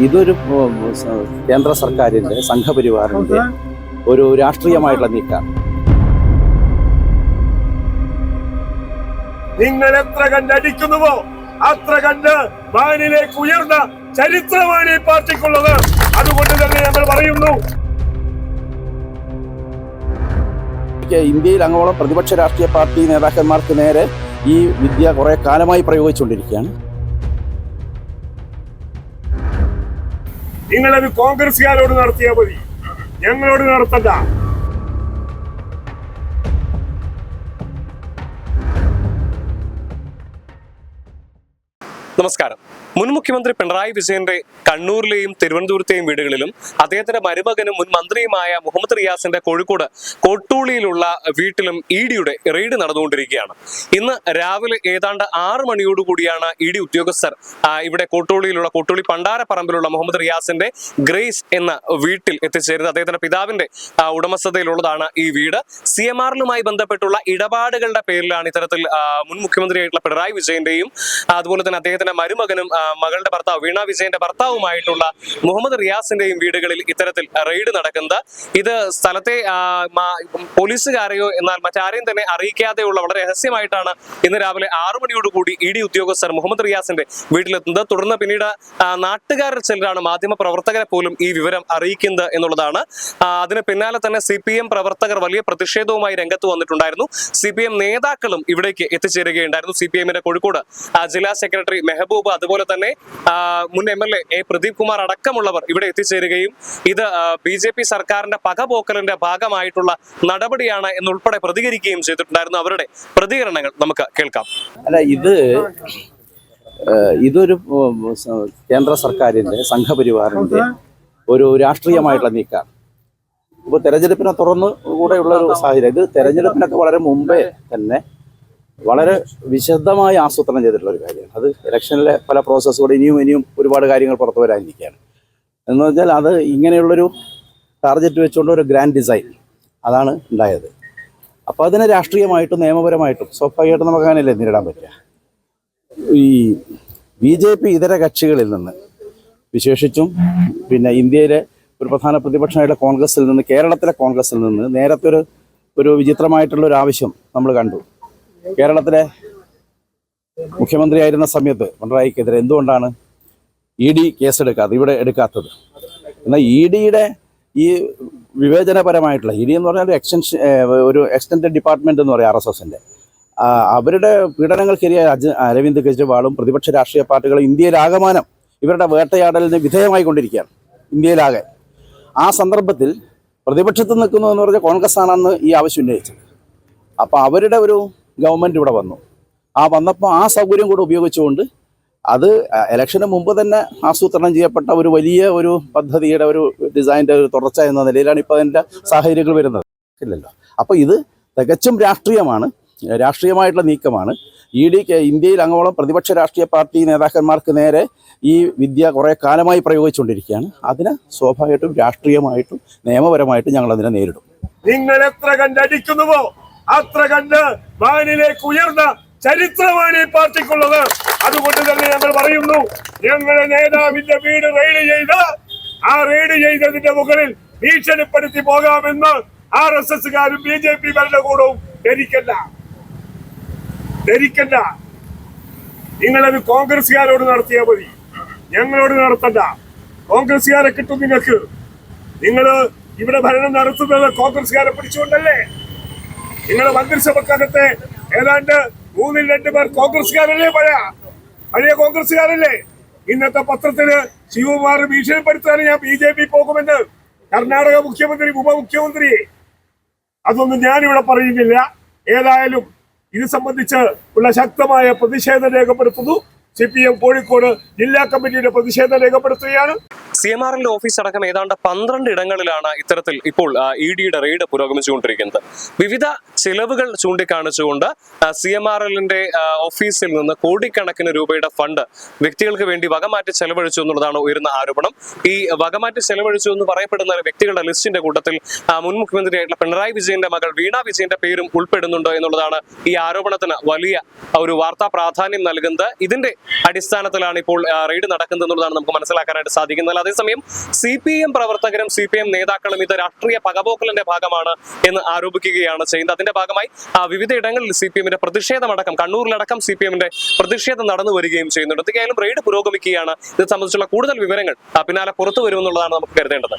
ഇതൊരു കേന്ദ്ര സർക്കാരിൻ്റെ സംഘപരിവാറിൻ്റെ ഒരു രാഷ്ട്രീയമായിട്ടുള്ള നീക്കമാണ്. നിങ്ങൾ എത്ര കണ്ടടിക്കുന്നുവോ അത്ര കണ്ട് വാനിലേക്ക് ഉയർന്ന ചരിത്രമാണ് ഈ പാർട്ടിക്കുള്ളത്. അതുകൊണ്ട് തന്നെ ഞങ്ങൾ പറയുന്നു, ഇന്ത്യയിൽ അങ്ങോളം പ്രതിപക്ഷ രാഷ്ട്രീയ പാർട്ടി നേതാക്കന്മാർക്ക് നേരെ ഈ വിദ്യ കുറെ കാലമായി പ്രയോഗിച്ചുകൊണ്ടിരിക്കുകയാണ്. നിങ്ങളത് കോൺഗ്രസ്സുകാരോട് നടത്തിയാൽ മതി, ഞങ്ങളോട് നടത്തണ്ട. നമസ്കാരം. മുൻ മുഖ്യമന്ത്രി പിണറായി വിജയന്റെ കണ്ണൂരിലെയും തിരുവനന്തപുരത്തെയും വീടുകളിലും അദ്ദേഹത്തിന്റെ മരുമകനും മുൻ മന്ത്രിയുമായ മുഹമ്മദ് റിയാസിന്റെ കോഴിക്കോട് കോട്ടൂളിയിലുള്ള വീട്ടിലും ഇഡിയുടെ റെയ്ഡ് നടന്നുകൊണ്ടിരിക്കുകയാണ്. ഇന്ന് രാവിലെ ഏതാണ്ട് 6 മണിയോടുകൂടിയാണ് ഇഡി ഉദ്യോഗസ്ഥർ ഇവിടെ കോട്ടൂളി പണ്ടാരപ്പറമ്പിലുള്ള മുഹമ്മദ് റിയാസിന്റെ ഗ്രേസ് എന്ന വീട്ടിൽ എത്തിച്ചേരുന്നത്. അദ്ദേഹത്തിന്റെ പിതാവിന്റെ ഉടമസ്ഥതയിലുള്ളതാണ് ഈ വീട്. CMR-ലുമായി ബന്ധപ്പെട്ടുള്ള ഇടപാടുകളുടെ പേരിലാണ് ഇത്തരത്തിൽ മുൻ മുഖ്യമന്ത്രിയായിട്ടുള്ള പിണറായി വിജയന്റെയും അതുപോലെ തന്നെ അദ്ദേഹത്തിന്റെ മരുമകനും മകളുടെ ഭർത്താവ് വീണ വിജയന്റെ ഭർത്താവുമായിട്ടുള്ള മുഹമ്മദ് റിയാസിന്റെയും വീടുകളിൽ ഇത്തരത്തിൽ റെയ്ഡ് നടക്കുന്നത്. ഇത് സ്ഥലത്തെ പോലീസുകാരെയോ എന്നാൽ മറ്റാരെയും തന്നെ അറിയിക്കാതെയുള്ള വളരെ രഹസ്യമായിട്ടാണ് ഇന്ന് രാവിലെ 6 മണിയോടുകൂടി ഇഡി ഉദ്യോഗസ്ഥർ മുഹമ്മദ് റിയാസിന്റെ വീട്ടിലെത്തുന്നത്. തുടർന്ന് പിന്നീട് നാട്ടുകാരിൽ ചിലരാണ് മാധ്യമ പ്രവർത്തകരെ പോലും ഈ വിവരം അറിയിക്കുന്നത് എന്നുള്ളതാണ്. അതിന് പിന്നാലെ തന്നെ CPM പ്രവർത്തകർ വലിയ പ്രതിഷേധവുമായി രംഗത്ത് വന്നിട്ടുണ്ടായിരുന്നു. CPM നേതാക്കളും ഇവിടേക്ക് എത്തിച്ചേരുകയുണ്ടായിരുന്നു. CPM-ന്റെ കോഴിക്കോട് ജില്ലാ സെക്രട്ടറി മെഹബൂബ്, അതുപോലെ തന്നെ മുൻ MLA പ്രദീപ് കുമാർ അടക്കമുള്ളവർ ഇവിടെ എത്തിച്ചേരുകയും ഇത് BJP സർക്കാരിന്റെ പകപോക്കലിന്റെ ഭാഗമായിട്ടുള്ള നടപടിയാണ് എന്നുൾപ്പെടെ പ്രതികരിക്കുകയും ചെയ്തിട്ടുണ്ടായിരുന്നു. അവരുടെ പ്രതികരണങ്ങൾ നമുക്ക് കേൾക്കാം. അല്ല, ഇതൊരു കേന്ദ്ര സർക്കാരിൻ്റെ സംഘപരിവാറിൻ്റെ ഒരു രാഷ്ട്രീയമായിട്ടുള്ള നീക്കമാണ്. ഇപ്പോൾ തെരഞ്ഞെടുപ്പിനെ തുടർന്ന് കൂടെയുള്ള ഒരു സാഹചര്യം. ഇത് തെരഞ്ഞെടുപ്പിനൊക്കെ വളരെ മുമ്പേ തന്നെ വളരെ വിശദമായി ആസൂത്രണം ചെയ്തിട്ടുള്ള ഒരു കാര്യമാണ്. അത് ഇലക്ഷനിലെ പല പ്രോസസ്സുകൂടെ ഇനിയും ഒരുപാട് കാര്യങ്ങൾ പുറത്തു വരാനിരിക്കുകയാണ്. എന്ന് പറഞ്ഞാൽ അത് ഇങ്ങനെയുള്ളൊരു ടാർഗറ്റ് വെച്ചുകൊണ്ട് ഒരു ഗ്രാൻഡ് ഡിസൈൻ അതാണ് ഉണ്ടായത്. അപ്പോൾ അതിനെ രാഷ്ട്രീയമായിട്ടും നിയമപരമായിട്ടും സ്വാഭാവികമായിട്ടും നമുക്ക് അങ്ങനെയല്ലേ നേരിടാൻ പറ്റുക. ഈ BJP ഇതര കക്ഷികളിൽ നിന്ന്, വിശേഷിച്ചും പിന്നെ ഇന്ത്യയിലെ ഒരു പ്രധാന പ്രതിപക്ഷമായിട്ടുള്ള കോൺഗ്രസിൽ നിന്ന്, കേരളത്തിലെ കോൺഗ്രസിൽ നിന്ന് നേരത്തെ ഒരു വിചിത്രമായിട്ടുള്ള ഒരു ആവശ്യം നമ്മൾ കണ്ടു. കേരളത്തിലെ മുഖ്യമന്ത്രിയായിരുന്ന സമയത്ത് പിണറായിക്കെതിരെ എന്തുകൊണ്ടാണ് ED കേസെടുക്കാത്തത്, ഇവിടെ എടുക്കാത്തത്? എന്നാൽ EDയുടെ ഈ വിവേചനപരമായിട്ടുള്ള ED എന്ന് പറഞ്ഞാൽ ഒരു എക്സ്റ്റൻഡ് ഡിപ്പാർട്ട്മെന്റ് എന്ന് പറയും RSSന്റെ, അവരുടെ പീഡനങ്ങൾക്കെതിരെ അരവിന്ദ് കെജ്രിവാളും പ്രതിപക്ഷ രാഷ്ട്രീയ പാർട്ടികളും ഇന്ത്യയിലാകമാനം ഇവരുടെ വേട്ടയാടലിന് വിധേയമായിക്കൊണ്ടിരിക്കുകയാണ് ഇന്ത്യയിലാകെ. ആ സന്ദർഭത്തിൽ പ്രതിപക്ഷത്ത് നിൽക്കുന്നു എന്ന് പറഞ്ഞാൽ കോൺഗ്രസ് ആണെന്ന് ഈ ആവശ്യം ഉന്നയിച്ചത്. അപ്പോൾ അവരുടെ ഒരു ഗവൺമെൻറ് ഇവിടെ വന്നു. വന്നപ്പോൾ ആ സൗകര്യം കൂടെ ഉപയോഗിച്ചുകൊണ്ട് അത് ഇലക്ഷന് മുമ്പ് തന്നെ ആസൂത്രണം ചെയ്യപ്പെട്ട ഒരു വലിയ ഒരു പദ്ധതിയുടെ ഒരു ഡിസൈൻ്റെ ഒരു തുടർച്ച എന്ന നിലയിലാണ് ഇപ്പോൾ അതിൻ്റെ സാഹചര്യങ്ങൾ വരുന്നത്. ഇല്ലല്ലോ. അപ്പോൾ ഇത് തികച്ചും രാഷ്ട്രീയമായിട്ടുള്ള നീക്കമാണ്. ഇന്ത്യയിൽ അങ്ങോളം പ്രതിപക്ഷ രാഷ്ട്രീയ പാർട്ടി നേതാക്കന്മാർക്ക് നേരെ ഈ വിദ്യ കുറെ കാലമായി പ്രയോഗിച്ചുകൊണ്ടിരിക്കുകയാണ്. അതിനെ സ്വാഭാവികമായിട്ടും രാഷ്ട്രീയമായിട്ടും നിയമപരമായിട്ടും ഞങ്ങളതിനെ നേരിടും. നിങ്ങൾ എത്ര കണ്ടടിക്കുന്നുവോ അത്ര കണ്ട് വാനിലേക്ക് ഉയർന്ന ചരിത്രമാണ് ഈ പാർട്ടിക്കുള്ളത്. അതുകൊണ്ട് തന്നെ ഞങ്ങൾ പറയുന്നു, ഞങ്ങളുടെ നേതാവിന്റെ വീട് റെയ്ഡ് ചെയ്തതിന്റെ മുകളിൽ ഭീഷണിപ്പെടുത്തി പോകാമെന്ന് RSSകാരും BJP ഭരണകൂടവും ധരിക്കണ്ട. നിങ്ങളത് കോൺഗ്രസ്സുകാരോട് നടത്തിയാൽ മതി, ഞങ്ങളോട് നടത്തണ്ട. കോൺഗ്രസ്സുകാരെ കിട്ടും നിങ്ങൾക്ക്. നിങ്ങൾ ഇവിടെ ഭരണം നടത്തുന്നത് കോൺഗ്രസ്സുകാരെ പിടിച്ചുകൊണ്ടല്ലേ? നിങ്ങളുടെ മന്ത്രിസഭക്കകത്തെ ഏതാണ്ട് 3-2 പേർ കോൺഗ്രസ്സുകാരല്ലേ? പഴയ കോൺഗ്രസ്സുകാരല്ലേ? ഇന്നത്തെ പത്രത്തിന് ശിവകുമാർ ഭീഷണിപ്പെടുത്താൻ ഞാൻ BJP പോകുമെന്ന് കർണാടക മുഖ്യമന്ത്രി, ഉപമുഖ്യമന്ത്രി. അതൊന്നും ഞാനിവിടെ പറയുന്നില്ല. ഏതായാലും ഇത് സംബന്ധിച്ച് ഉള്ള ശക്തമായ പ്രതിഷേധം രേഖപ്പെടുത്തുന്നു. CPM കോഴിക്കോട് ജില്ലാ കമ്മിറ്റിയുടെ പ്രതിഷേധം രേഖപ്പെടുത്തുകയാണ്. CMRL ഓഫീസ് അടക്കം ഏതാണ്ട് 12 ഇടങ്ങളിലാണ് ഇത്തരത്തിൽ ഇപ്പോൾ EDയുടെ റെയ്ഡ് പുരോഗമിച്ചുകൊണ്ടിരിക്കുന്നത്. വിവിധ ചിലവുകൾ ചൂണ്ടിക്കാണിച്ചുകൊണ്ട് CMRLന്റെ ഓഫീസിൽ നിന്ന് കോടിക്കണക്കിന് രൂപയുടെ ഫണ്ട് വ്യക്തികൾക്ക് വേണ്ടി വകമാറ്റി ചെലവഴിച്ചു എന്നുള്ളതാണ് ഉയർന്ന ആരോപണം. ഈ വകമാറ്റി ചെലവഴിച്ചു എന്ന് പറയപ്പെടുന്ന വ്യക്തികളുടെ ലിസ്റ്റിന്റെ കൂട്ടത്തിൽ മുൻ മുഖ്യമന്ത്രിയായിട്ടുള്ള പിണറായി വിജയന്റെ മകൾ വീണ വിജയന്റെ പേരും ഉൾപ്പെടുന്നുണ്ടോ എന്നുള്ളതാണ് ഈ ആരോപണത്തിന് വലിയ ഒരു വാർത്താ പ്രാധാന്യം നൽകുന്നത്. ഇതിന്റെ അടിസ്ഥാനത്തിലാണ് ഇപ്പോൾ റെയ്ഡ് നടക്കുന്നത് എന്നുള്ളതാണ് നമുക്ക് മനസ്സിലാക്കാനായിട്ട് സാധിക്കുന്നത്. അതേസമയം CPM പ്രവർത്തകരും CPM നേതാക്കളും ഇത് രാഷ്ട്രീയ പകപോക്കലിന്റെ ഭാഗമാണ് എന്ന് ആരോപിക്കുകയാണ് ചെയ്യുന്നത്. അതിന്റെ ഭാഗമായി വിവിധ ഇടങ്ങളിൽ CPMന്റെ പ്രതിഷേധമടക്കം കണ്ണൂരിലടക്കം CPMന്റെ പ്രതിഷേധം നടന്നു വരികയും ചെയ്യുന്നുണ്ട്. എന്തായാലും റെയ്ഡ് പുരോഗമിക്കുകയാണ്. ഇത് സംബന്ധിച്ചുള്ള കൂടുതൽ വിവരങ്ങൾ പിന്നാലെ പുറത്തു വരുമെന്നുള്ളതാണ് നമുക്ക് കരുതേണ്ടത്.